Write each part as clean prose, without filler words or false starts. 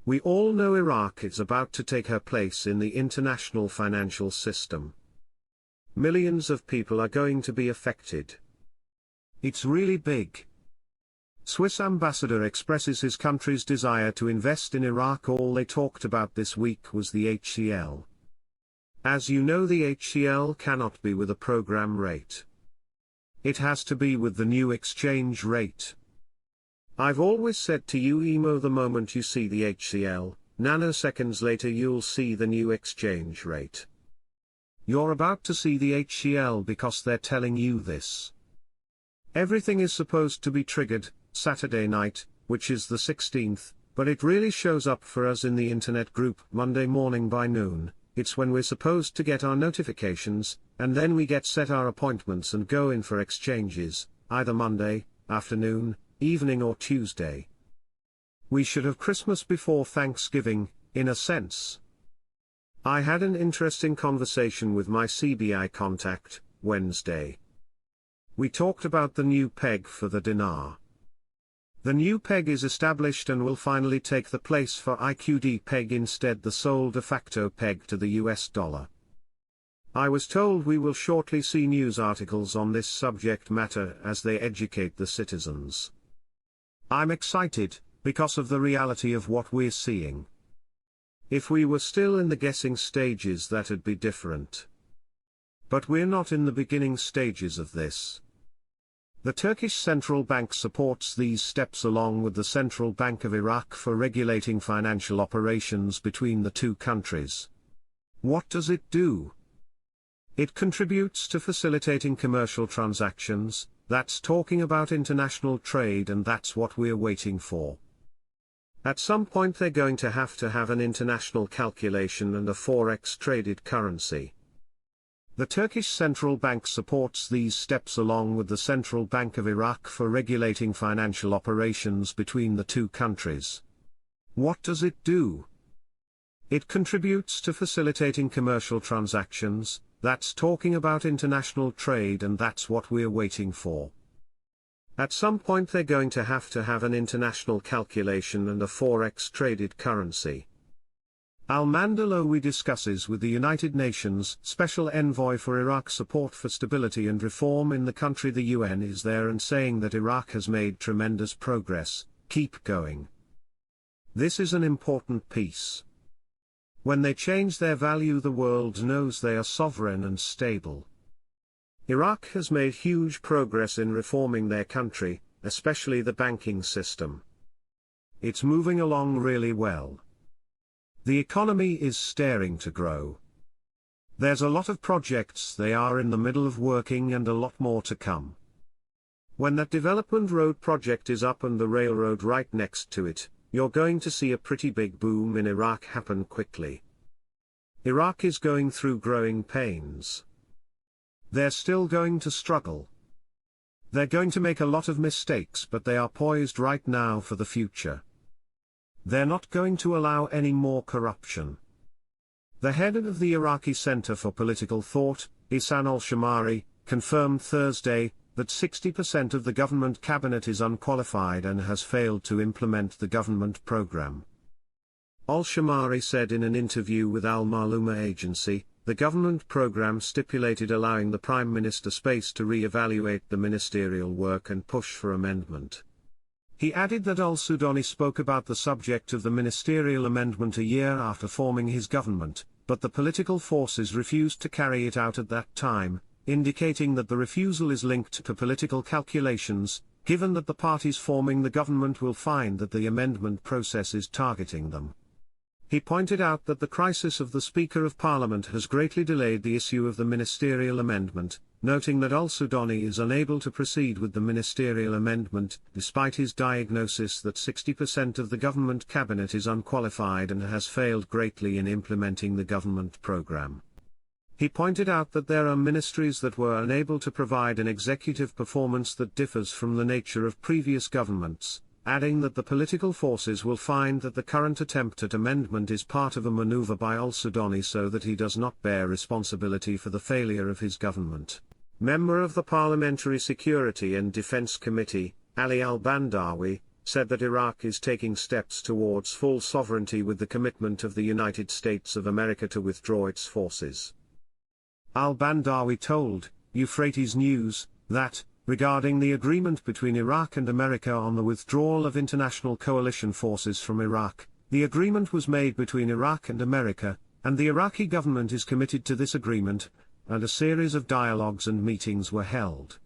We all know Iraq is about to take her place in the international financial system. Millions of people are going to be affected. It's really big. Swiss ambassador expresses his country's desire to invest in Iraq. All they talked about this week was the HCL. As you know, the HCL cannot be with a program rate. It has to be with the new exchange rate. I've always said to you, Emo, the moment you see the HCL, nanoseconds later you'll see the new exchange rate. You're about to see the HCL because they're telling you this. Everything is supposed to be triggered Saturday night, which is the 16th, but it really shows up for us in the internet group Monday morning by noon. It's when we're supposed to get our notifications, and then we get set our appointments and go in for exchanges, either Monday, afternoon, evening or Tuesday. We should have Christmas before Thanksgiving, in a sense. I had an interesting conversation with my CBI contact, Wednesday. We talked about the new peg for the dinar. The new peg is established and will finally take the place for IQD peg, instead the sole de facto peg to the US dollar. I was told we will shortly see news articles on this subject matter as they educate the citizens. I'm excited, because of the reality of what we're seeing. If we were still in the guessing stages, that'd be different. But we're not in the beginning stages of this. The Turkish Central Bank supports these steps along with the Central Bank of Iraq for regulating financial operations between the two countries. What does it do? It contributes to facilitating commercial transactions. That's talking about international trade, and that's what we're waiting for. At some point they're going to have an international calculation and a forex traded currency. The Turkish Central Bank supports these steps along with the Central Bank of Iraq for regulating financial operations between the two countries. What does it do? It contributes to facilitating commercial transactions. That's talking about international trade, and that's what we're waiting for. At some point they're going to have an international calculation and a forex traded currency. Al-Mandalowi discusses with the United Nations Special Envoy for Iraq support for stability and reform in the country. The UN is there and saying that Iraq has made tremendous progress. Keep going. This is an important piece. When they change their value, the world knows they are sovereign and stable. Iraq has made huge progress in reforming their country, especially the banking system. It's moving along really well. The economy is staring to grow. There's a lot of projects they are in the middle of working, and a lot more to come. When that development road project is up and the railroad right next to it, you're going to see a pretty big boom in Iraq happen quickly. Iraq is going through growing pains. They're still going to struggle. They're going to make a lot of mistakes, but they are poised right now for the future. They're not going to allow any more corruption. The head of the Iraqi Center for Political Thought, Ihsan al-Shamari, confirmed Thursday that 60% of the government cabinet is unqualified and has failed to implement the government program. Al-Shamari said in an interview with Al-Maluma agency, the government program stipulated allowing the Prime Minister space to re-evaluate the ministerial work and push for amendment. He added that al-Sudani spoke about the subject of the ministerial amendment a year after forming his government, but the political forces refused to carry it out at that time, indicating that the refusal is linked to political calculations, given that the parties forming the government will find that the amendment process is targeting them. He pointed out that the crisis of the Speaker of Parliament has greatly delayed the issue of the ministerial amendment, noting that al-Sudani is unable to proceed with the ministerial amendment, despite his diagnosis that 60% of the government cabinet is unqualified and has failed greatly in implementing the government program. He pointed out that there are ministries that were unable to provide an executive performance that differs from the nature of previous governments, adding that the political forces will find that the current attempt at amendment is part of a maneuver by al-Sudani so that he does not bear responsibility for the failure of his government. Member of the Parliamentary Security and Defense Committee, Ali al-Bandawi, said that Iraq is taking steps towards full sovereignty with the commitment of the United States of America to withdraw its forces. Al-Bandawi told Euphrates News that, regarding the agreement between Iraq and America on the withdrawal of international coalition forces from Iraq, the agreement was made between Iraq and America, and the Iraqi government is committed to this agreement, and a series of dialogues and meetings were held.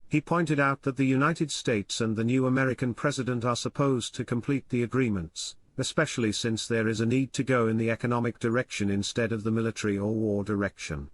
He pointed out that the United States and the new American president are supposed to complete the agreements, especially since there is a need to go in the economic direction instead of the military or war direction.